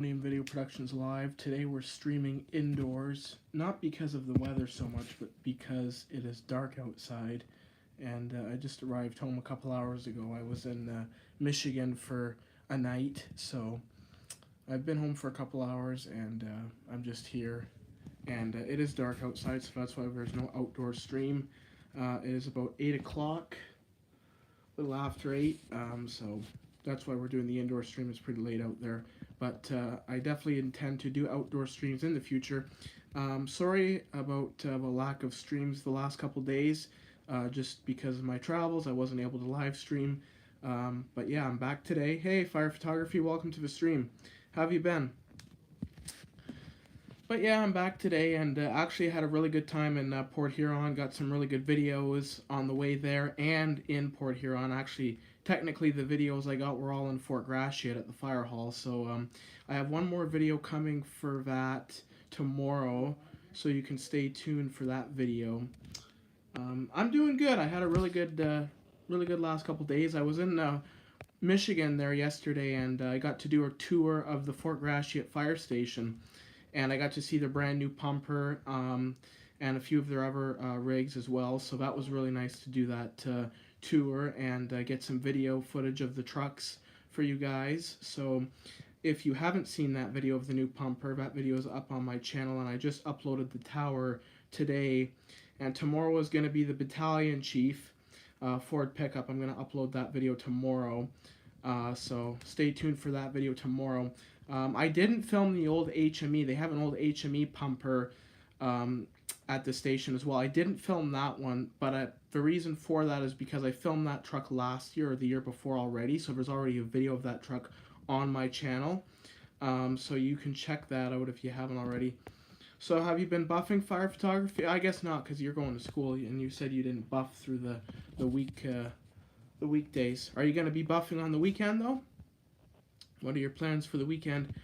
Simonian Video Productions live. Today we're streaming indoors, not because of the weather so much, but because it is dark outside. And I just arrived home a couple hours ago. I was in Michigan for a night, so I've been home for a couple hours, and I'm just here. And it is dark outside, so that's why there's no outdoor stream. It is about 8 o'clock, a little after 8, so that's why we're doing the indoor stream. It's pretty late out there, but I definitely intend to do outdoor streams in the future. Sorry about the lack of streams the last couple days, just because of my travels. I wasn't able to live stream, but yeah, I'm back today. Hey, Fire Photography, welcome to the stream. How have you been? But yeah, I'm back today, and actually had a really good time in Port Huron. Got some really good videos on the way there and in Port Huron. Actually, technically the videos I got were all in Fort Gratiot at the fire hall. So I have one more video coming for that tomorrow, so you can stay tuned for that video. I'm doing good. I had a really good last couple days. I was in Michigan there yesterday, and I got to do a tour of the Fort Gratiot fire station. And I got to see their brand new pumper and a few of their other rigs as well. So that was really nice to do that tour and get some video footage of the trucks for you guys. So if you haven't seen that video of the new pumper, that video is up on my channel, and I just uploaded the tower today. And tomorrow is going to be the battalion chief Ford pickup. I'm going to upload that video tomorrow. So stay tuned for that video tomorrow. I didn't film the old HME. They have an old HME pumper at the station as well. I didn't film that one, but the reason for that is because I filmed that truck last year or the year before already, so there's already a video of that truck on my channel. So you can check that out if you haven't already. So have you been buffing fire photography? I guess not, because you're going to school, and you said you didn't buff through the weekdays. Are you going to be buffing on the weekend, though? What are your plans for the weekend?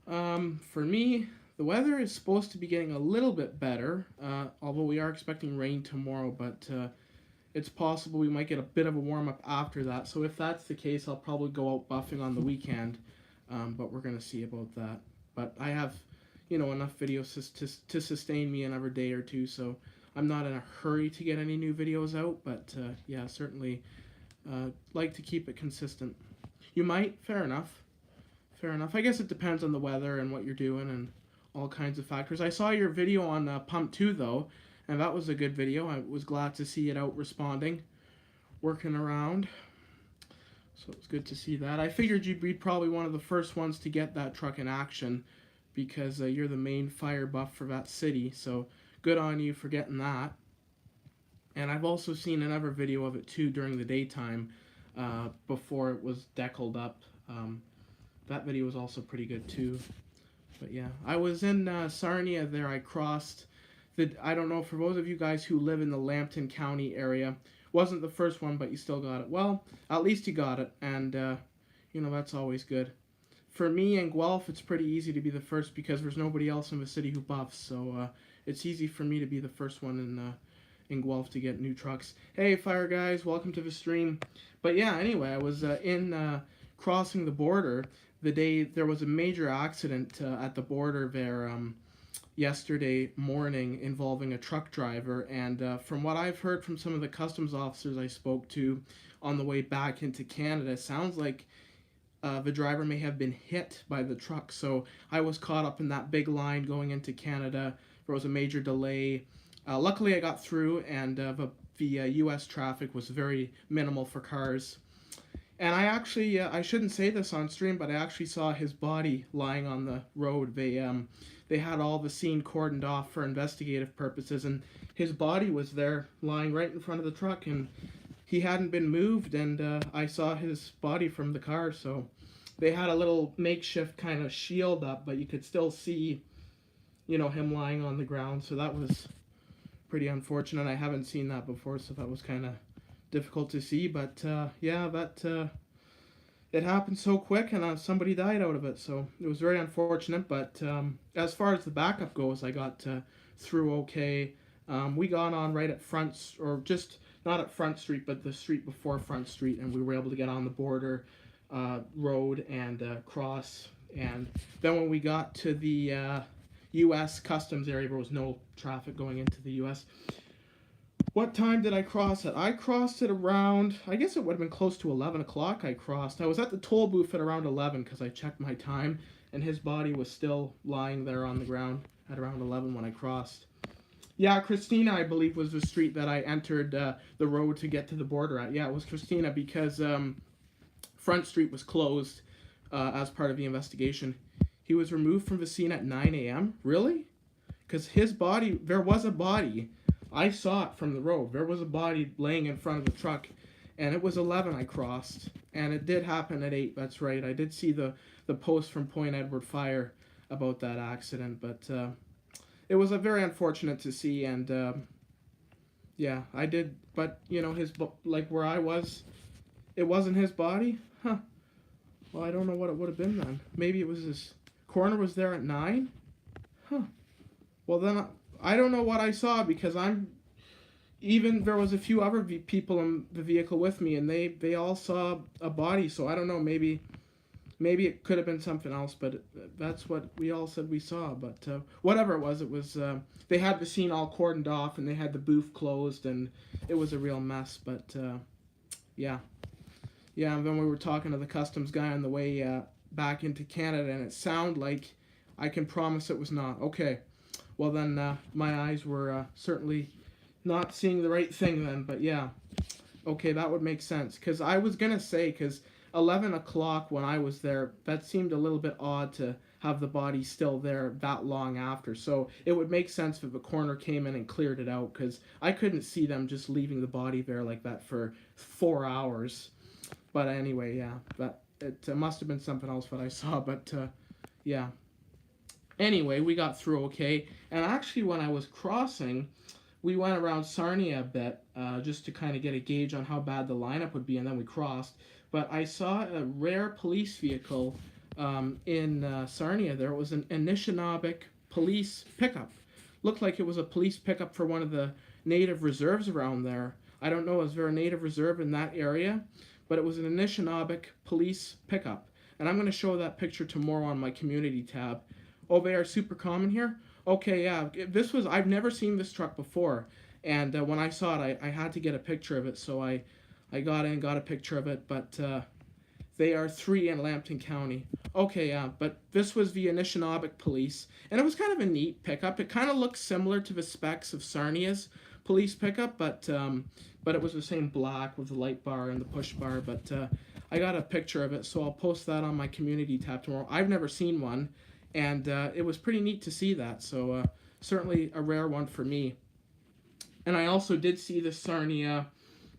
For me, the weather is supposed to be getting a little bit better, although we are expecting rain tomorrow, but it's possible we might get a bit of a warm-up after that. So if that's the case, I'll probably go out buffing on the weekend, but we're going to see about that. But I have, enough videos to sustain me another day or two, so I'm not in a hurry to get any new videos out, but yeah, certainly like to keep it consistent. You might. Fair enough. Fair enough. I guess it depends on the weather and what you're doing and all kinds of factors. I saw your video on Pump 2, though, and that was a good video. I was glad to see it out responding, working around. So it's good to see that. I figured you'd be probably one of the first ones to get that truck in action because you're the main fire buff for that city. So good on you for getting that. And I've also seen another video of it, too, during the daytime. Before it was deckled up. That video was also pretty good too. But yeah, I was in Sarnia there. I crossed I don't know, for those of you guys who live in the Lambton County area, wasn't the first one, but you still got it. Well, at least you got it, and that's always good. For me in Guelph, it's pretty easy to be the first because there's nobody else in the city who buffs, so it's easy for me to be the first one in Guelph to get new trucks. Hey, fire guys, welcome to the stream. But yeah, anyway, I was in crossing the border the day there was a major accident at the border there yesterday morning involving a truck driver, and from what I've heard from some of the customs officers I spoke to on the way back into Canada, it sounds like the driver may have been hit by the truck. So I was caught up in that big line going into Canada. There was a major delay. Luckily, I got through, and the U.S. traffic was very minimal for cars. And I actually, I shouldn't say this on stream, but I actually saw his body lying on the road. They had all the scene cordoned off for investigative purposes, and his body was there lying right in front of the truck, and he hadn't been moved, and I saw his body from the car. So they had a little makeshift kind of shield up, but you could still see, him lying on the ground. So that was pretty unfortunate. I haven't seen that before, so that was kind of difficult to see. But yeah, it happened so quick, and somebody died out of it. So it was very unfortunate. But as far as the backup goes, I got through okay. We got on right at Front, or just not at Front Street, but the street before Front Street, and we were able to get on the border road and cross And then when we got to the U.S. customs area, there was no traffic going into the U.S. What time did I cross it? I crossed it around, I guess it would have been close to 11 o'clock I crossed. I was at the toll booth at around 11 because I checked my time, and his body was still lying there on the ground at around 11 when I crossed. Yeah, Christina, I believe, was the street that I entered the road to get to the border at. Yeah, it was Christina because Front Street was closed as part of the investigation. He was removed from the scene at 9 a.m. Really? Because his body, there was a body. I saw it from the road. There was a body laying in front of the truck, and it was 11 I crossed. And it did happen at 8, that's right. I did see the post from Point Edward Fire about that accident, but it was a very unfortunate to see, and yeah, I did, but, you know, like where I was, it wasn't his body? Huh. Well, I don't know what it would have been then. Maybe it was his coroner was there at 9? Huh. Well, then I don't know what I saw because there was a few other people in the vehicle with me, and they all saw a body, so I don't know, maybe it could have been something else, but that's what we all said we saw. But whatever it was, they had the scene all cordoned off, and they had the booth closed, and it was a real mess. But yeah, and then we were talking to the customs guy on the way back into Canada, and it sounded like I can promise it was not. Okay, well then my eyes were certainly not seeing the right thing then, but yeah, okay, that would make sense, because I was going to say, because 11 o'clock when I was there, that seemed a little bit odd to have the body still there that long after. So it would make sense if the coroner came in and cleared it out, because I couldn't see them just leaving the body there like that for 4 hours. But anyway, yeah, it must have been something else that I saw, but yeah. Anyway, we got through okay, and actually when I was crossing, we went around Sarnia a bit, just to kind of get a gauge on how bad the lineup would be, and then we crossed. But I saw a rare police vehicle in Sarnia. There was an Anishinaabe police pickup. Looked like it was a police pickup for one of the native reserves around there. I don't know, is there a native reserve in that area? But it was an Anishinaabe police pickup. And I'm going to show that picture tomorrow on my community tab. Oh, they are super common here? Okay, yeah. I've never seen this truck before. And when I saw it, I had to get a picture of it, so I got a picture of it, but they are 3 in Lambton County. Okay, yeah, but this was the Anishinaabe police, and it was kind of a neat pickup. It kind of looks similar to the specs of Sarnia's police pickup, but it was the same black with the light bar and the push bar, but I got a picture of it, so I'll post that on my community tab tomorrow. I've never seen one, and it was pretty neat to see that, so certainly a rare one for me. And I also did see the Sarnia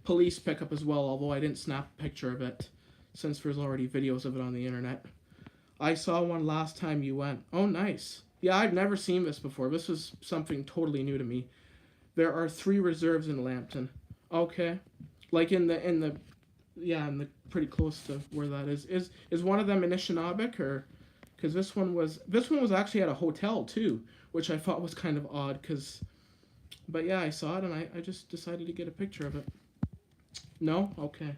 police pickup as well, although I didn't snap a picture of it since there's already videos of it on the internet. I saw one last time you went. Oh, nice. Yeah, I've never seen this before. This was something totally new to me. There are 3 reserves in Lambton. Okay. Like in the pretty close to where that is. Is one of them Anishinaabe, or because this one was actually at a hotel too, which I thought was kind of odd but yeah, I saw it and I just decided to get a picture of it. No? Okay.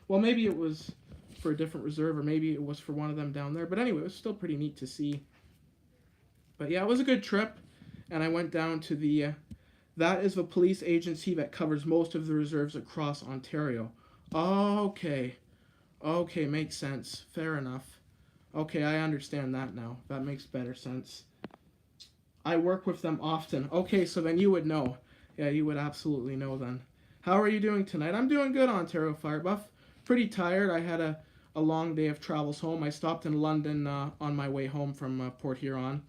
Well, maybe it was for a different reserve, or maybe it was for one of them down there. But anyway, it was still pretty neat to see. But yeah, it was a good trip. And I went down to that is the police agency that covers most of the reserves across Ontario. Okay. Okay, makes sense. Fair enough. Okay, I understand that now. That makes better sense. I work with them often. Okay, so then you would know. Yeah, you would absolutely know then. How are you doing tonight? I'm doing good, Ontario Firebuff. Pretty tired. I had a long day of travels home. I stopped in London on my way home from Port Huron.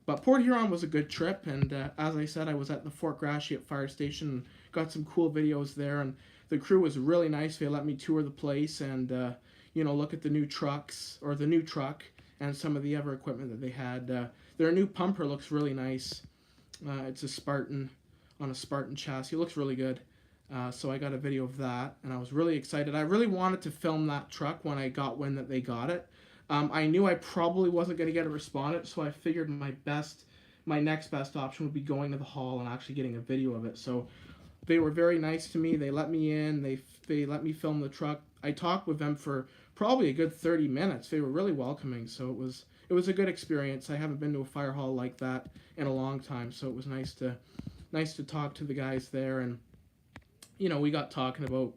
But Port Huron was a good trip, and as I said, I was at the Fort Gratiot Fire Station and got some cool videos there, and the crew was really nice. They let me tour the place and, look at the new trucks, or the new truck, and some of the other equipment that they had. Their new pumper looks really nice. It's a Spartan, on a Spartan chassis. It looks really good. So I got a video of that, and I was really excited. I really wanted to film that truck when I got wind that they got it. I knew I probably wasn't going to get a respondent, so I figured my next best option would be going to the hall and actually getting a video of it. So they were very nice to me. They let me in. They let me film the truck. I talked with them for probably a good 30 minutes. They were really welcoming, so it was a good experience. I haven't been to a fire hall like that in a long time, so it was nice to talk to the guys there, and we got talking about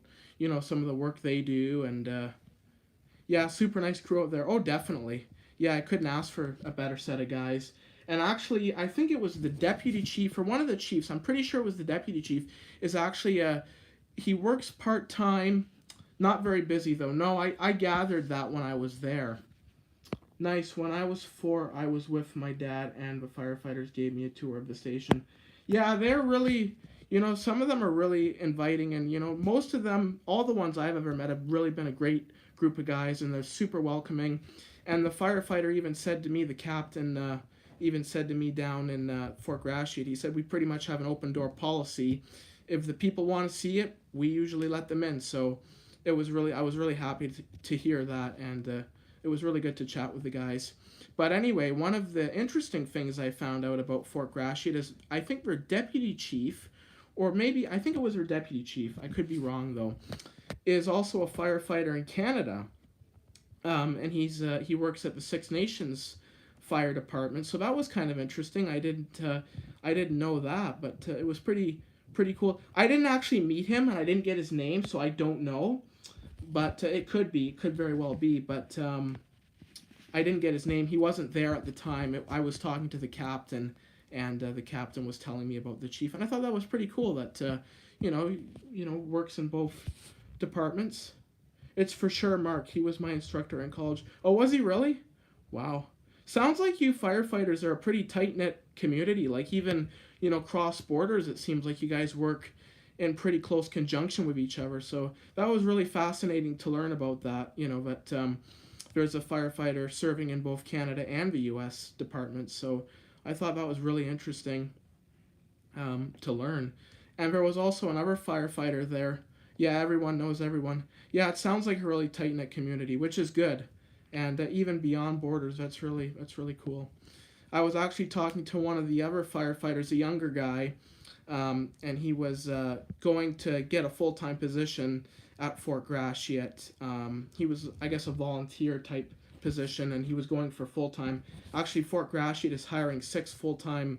some of the work they do, and yeah, super nice crew out there. Oh, definitely. Yeah, I couldn't ask for a better set of guys. And actually, I think it was the deputy chief or one of the chiefs. I'm pretty sure it was the deputy chief. Is actually he works part time, not very busy though. No, I gathered that when I was there. Nice. When I was 4, I was with my dad, and the firefighters gave me a tour of the station. Yeah, they're really, some of them are really inviting, and most of them, all the ones I've ever met, have really been a great group of guys, and they're super welcoming. And the firefighter even said to me, the captain even said to me down in Fort Gratiot, he said, we pretty much have an open door policy. If the people want to see it, we usually let them in. So I was really happy to hear that, and it was really good to chat with the guys. But anyway, one of the interesting things I found out about Fort Gratiot is I think their deputy chief, or maybe I think it was their deputy chief, I could be wrong though, is also a firefighter in Canada. And he works at the Six Nations Fire Department. So that was kind of interesting. I didn't know that, but it was pretty cool. I didn't actually meet him, and I didn't get his name, so I don't know. But it could very well be. But I didn't get his name. He wasn't there at the time. I was talking to the captain, and the captain was telling me about the chief, and I thought that was pretty cool. That works in both departments. It's for sure Mark. He was my instructor in college. Oh, was he really? Wow. Sounds like you firefighters are a pretty tight-knit community. Like even, cross borders, it seems like you guys work in pretty close conjunction with each other. So that was really fascinating to learn about that, that there's a firefighter serving in both Canada and the U.S. departments. So I thought that was really interesting to learn. And there was also another firefighter there. Yeah, everyone knows everyone. Yeah, it sounds like a really tight-knit community, which is good. And even beyond borders, that's really cool. I was actually talking to one of the other firefighters, a younger guy, and he was going to get a full-time position at Fort Gratiot. He was, I guess, a volunteer-type position, and he was going for full-time. Actually, Fort Gratiot is hiring 6 full-time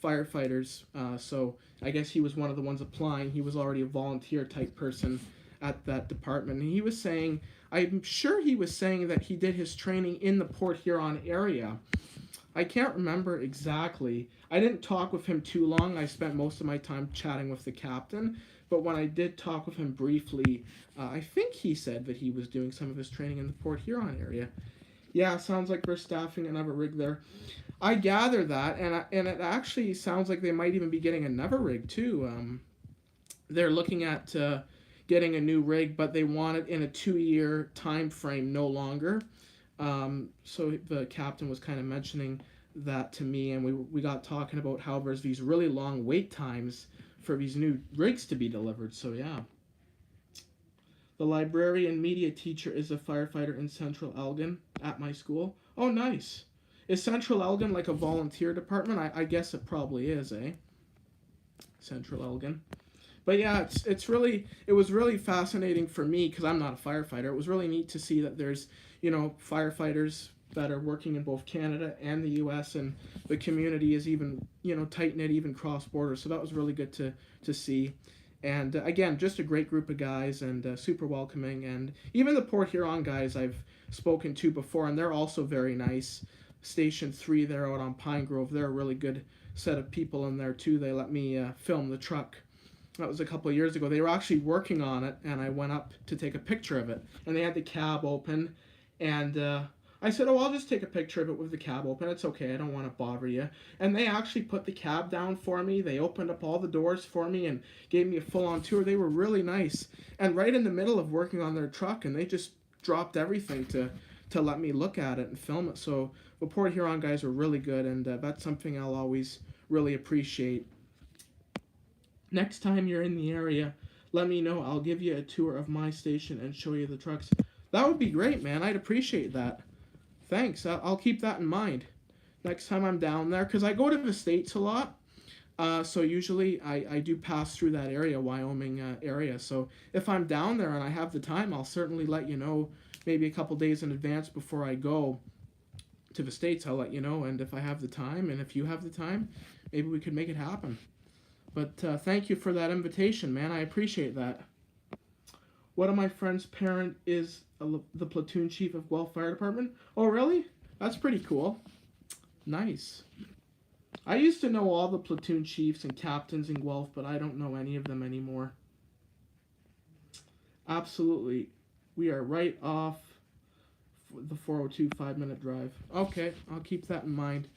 firefighters, so I guess he was one of the ones applying. He was already a volunteer-type person at that department. And he was saying, I'm sure he was saying that he did his training in the Port Huron area. I can't remember exactly. I didn't talk with him too long. I spent most of my time chatting with the captain. But when I did talk with him briefly, I think he said that he was doing some of his training in the Port Huron area. Yeah, sounds like we're staffing another rig there. I gather that, and it actually sounds like they might even be getting another rig too. They're looking at getting a new rig, but they want it in a 2-year time frame, no longer. So the captain was kind of mentioning that to me, and we got talking about how there's these really long wait times for these new rigs to be delivered. So yeah. The librarian media teacher is a firefighter in Central Elgin at my school. Oh, nice. Is Central Elgin like a volunteer department? I guess it probably is, eh? Central Elgin. But yeah, it was really fascinating for me because I'm not a firefighter. It was really neat to see that there's, firefighters that are working in both Canada and the U.S. and the community is even, tight-knit, even cross-border. So that was really good to see. And again, just a great group of guys and super welcoming. And even the Port Huron guys I've spoken to before, and they're also very nice. Station 3 there out on Pine Grove, they're a really good set of people in there too. They let me film the truck. That was a couple of years ago. They were actually working on it, and I went up to take a picture of it. And they had the cab open, and I said, I'll just take a picture of it with the cab open. It's okay, I don't want to bother you. And they actually put the cab down for me. They opened up all the doors for me and gave me a full-on tour. They were really nice. And right in the middle of working on their truck, and they just dropped everything to let me look at it and film it. So the Port Huron guys were really good, and that's something I'll always really appreciate. Next time you're in the area, let me know. I'll give you a tour of my station and show you the trucks. That would be great, man. I'd appreciate that. Thanks. I'll keep that in mind next time I'm down there, because I go to the States a lot. So usually I do pass through that area, Wyoming area. So if I'm down there and I have the time, I'll certainly let you know, maybe a couple days in advance before I go to the States, I'll let you know. And if I have the time, and if you have the time, maybe we could make it happen. But thank you for that invitation, man. I appreciate that. One of my friend's parent is the platoon chief of Guelph Fire Department. Oh, really? That's pretty cool. Nice. I used to know all the platoon chiefs and captains in Guelph, but I don't know any of them anymore. Absolutely. We are right off the 402 5-minute drive. Okay, I'll keep that in mind.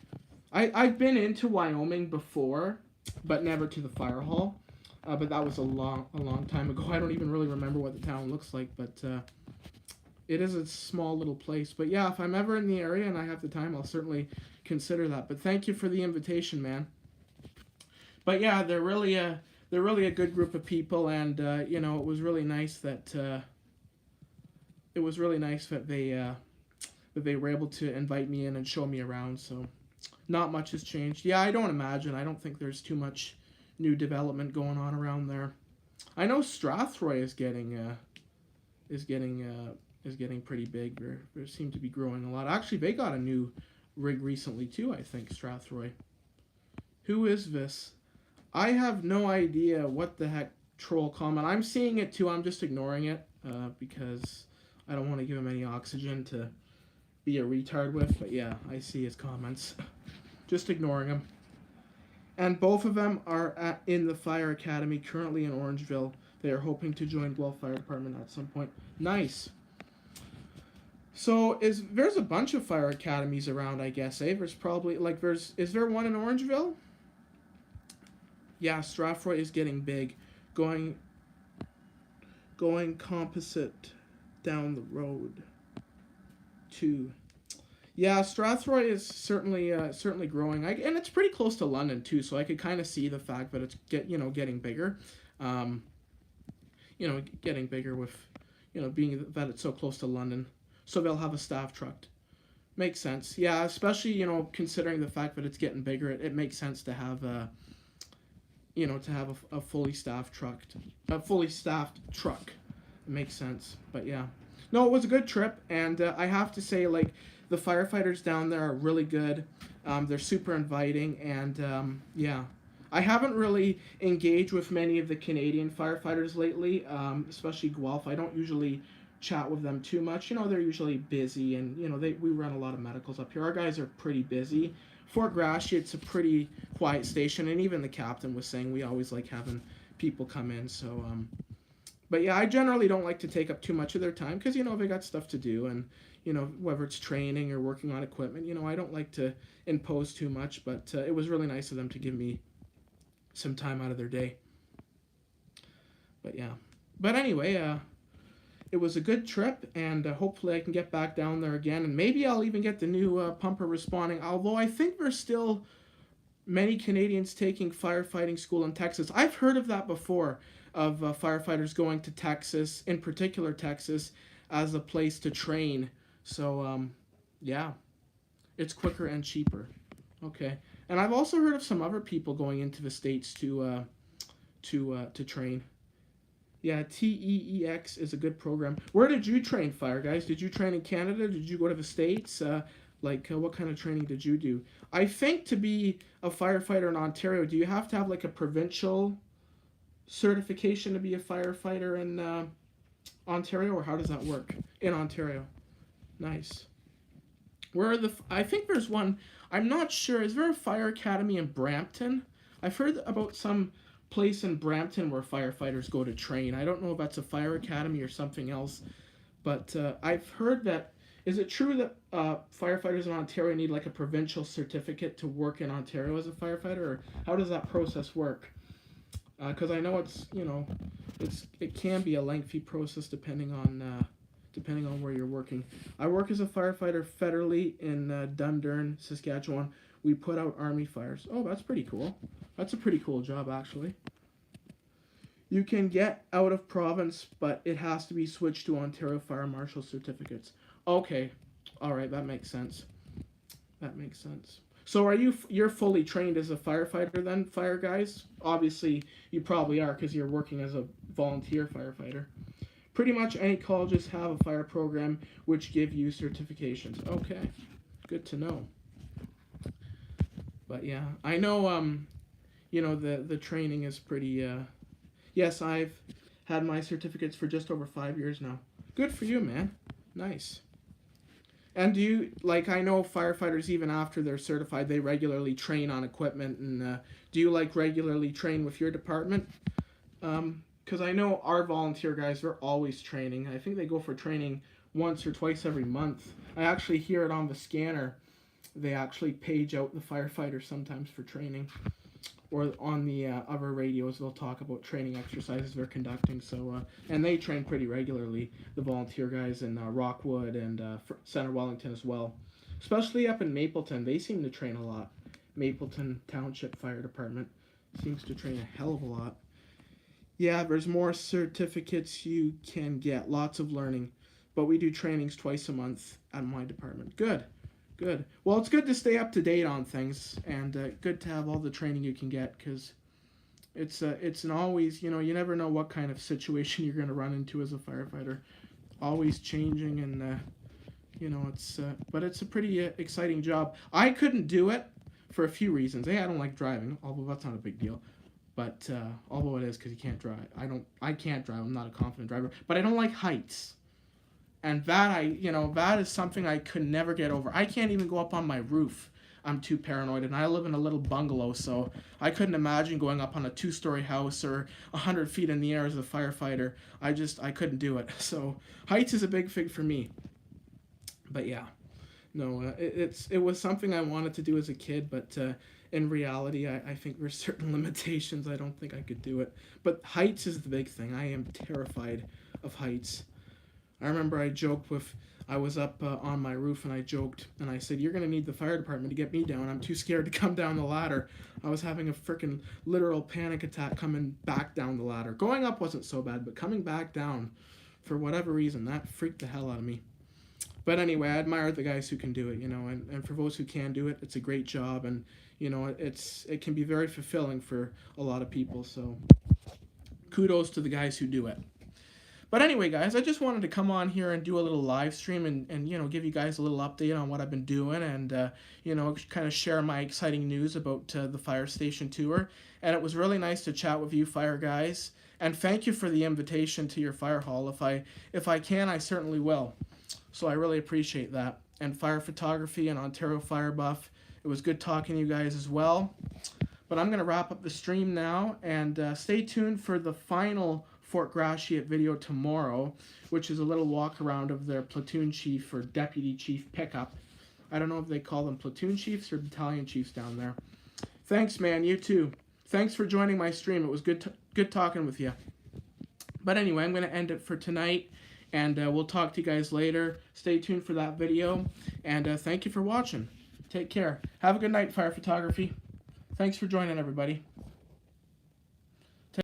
I've been into Wyoming before, but never to the fire hall. But that was a long time ago. I don't even really remember what the town looks like, but it is a small little place. But yeah, if I'm ever in the area and I have the time, I'll certainly consider that. But thank you for the invitation, man. But yeah, they're really a good group of people, and you know, it was really nice that they were able to invite me in and show me around. So not much has changed. Yeah, I don't imagine. I don't think there's too much new development going on around there. I know Strathroy is getting pretty big. They seem to be growing a lot. Actually, they got a new rig recently too, I think, Strathroy. Who is this? I have no idea what the heck troll comment. I'm seeing it too. I'm just ignoring it because I don't want to give him any oxygen to be a retard with. But yeah, I see his comments. Just ignoring him. And both of them are in the Fire Academy currently in Orangeville. They are hoping to join Guelph Fire Department at some point. Nice. So there's a bunch of fire academies around, I guess. There's probably is there one in Orangeville? Yeah, Strathroy is getting big, going composite down the road too. Yeah, Strathroy is certainly growing, and it's pretty close to London too. So I could kind of see the fact that it's getting bigger, getting bigger with, being that it's so close to London. So they'll have a staff truck. Makes sense. Yeah, especially considering the fact that it's getting bigger, it makes sense to have a fully staffed truck. It makes sense. But yeah, no, it was a good trip, and I have to say, the firefighters down there are really good. They're super inviting, and yeah. I haven't really engaged with many of the Canadian firefighters lately, especially Guelph. I don't usually chat with them too much. They're usually busy, and we run a lot of medicals up here. Our guys are pretty busy. Fort Gratiot, it's a pretty quiet station, and even the captain was saying we always like having people come in. So, but yeah, I generally don't like to take up too much of their time because they got stuff to do, and whether it's training or working on equipment, I don't like to impose too much. But it was really nice of them to give me some time out of their day. But yeah, but anyway, it was a good trip, and hopefully I can get back down there again, and maybe I'll even get the new pumper responding, although I think there's still many Canadians taking firefighting school in Texas. I've heard of that before, of firefighters going to Texas, in particular Texas, as a place to train. So, yeah, it's quicker and cheaper. Okay, and I've also heard of some other people going into the States to train. Yeah, TEEX is a good program. Where did you train, fire guys? Did you train in Canada? Did you go to the States? What kind of training did you do? I think to be a firefighter in Ontario, do you have to have a provincial certification to be a firefighter in Ontario, or how does that work in Ontario? Nice. I think there's one. I'm not sure. Is there a fire academy in Brampton? I've heard about some place in Brampton where firefighters go to train. I don't know if that's a fire academy or something else, but I've heard that. Is it true that firefighters in Ontario need a provincial certificate to work in Ontario as a firefighter, or how does that process work? Because I know it can be a lengthy process depending on where you're working. I work as a firefighter federally in Dundurn, Saskatchewan. We put out army fires. Oh, that's pretty cool. That's a pretty cool job, actually. You can get out of province, but it has to be switched to Ontario Fire Marshal certificates. Okay. All right, that makes sense. So you're fully trained as a firefighter then, fire guys? Obviously, you probably are because you're working as a volunteer firefighter. Pretty much any colleges have a fire program which give you certifications. Okay, good to know. But yeah, I know, the training is pretty, yes, I've had my certificates for just over 5 years now. Good for you, man. Nice. And do you, like, I know firefighters, even after they're certified, they regularly train on equipment, and do you, like, regularly train with your department? Because I know our volunteer guys, they're always training. I think they go for training once or twice every month. I actually hear it on the scanner. They actually page out the firefighters sometimes for training. Or on the other radios, they'll talk about training exercises they're conducting. So, and they train pretty regularly, the volunteer guys in Rockwood and Center Wellington as well. Especially up in Mapleton, they seem to train a lot. Mapleton Township Fire Department seems to train a hell of a lot. Yeah, there's more certificates you can get, lots of learning. But we do trainings twice a month at my department. Good. Good. Well, it's good to stay up to date on things, and good to have all the training you can get, because it's an always, you never know what kind of situation you're going to run into as a firefighter. Always changing, and, but it's a pretty exciting job. I couldn't do it for a few reasons. I don't like driving, although that's not a big deal. But, although it is, because you can't drive. I can't drive. I'm not a confident driver. But I don't like heights. And that is something I could never get over. I can't even go up on my roof. I'm too paranoid, and I live in a little bungalow, so I couldn't imagine going up on a 2-story house or 100 feet in the air as a firefighter. I couldn't do it. So heights is a big thing for me. But yeah, no, it was something I wanted to do as a kid, but in reality, I think there's certain limitations. I don't think I could do it. But heights is the big thing. I am terrified of heights. I remember I was up on my roof, and I joked, and I said, "You're going to need the fire department to get me down. I'm too scared to come down the ladder." I was having a freaking literal panic attack coming back down the ladder. Going up wasn't so bad, but coming back down, for whatever reason, that freaked the hell out of me. But anyway, I admire the guys who can do it, and for those who can do it, it's a great job, and, it can be very fulfilling for a lot of people, so kudos to the guys who do it. But anyway, guys, I just wanted to come on here and do a little live stream and give you guys a little update on what I've been doing and, kind of share my exciting news about the fire station tour. And it was really nice to chat with you fire guys. And thank you for the invitation to your fire hall. If I can, I certainly will. So I really appreciate that. And Fire Photography and Ontario Fire Buff, it was good talking to you guys as well. But I'm going to wrap up the stream now, and stay tuned for the final Fort Gratiot video tomorrow, which is a little walk around of their platoon chief or deputy chief pickup. I don't know if they call them platoon chiefs or battalion chiefs down there. Thanks, man. You too. Thanks for joining my stream. It was good talking with you. But anyway, I'm going to end it for tonight, and we'll talk to you guys later. Stay tuned for that video, and thank you for watching. Take care. Have a good night, Fire Photography. Thanks for joining, everybody.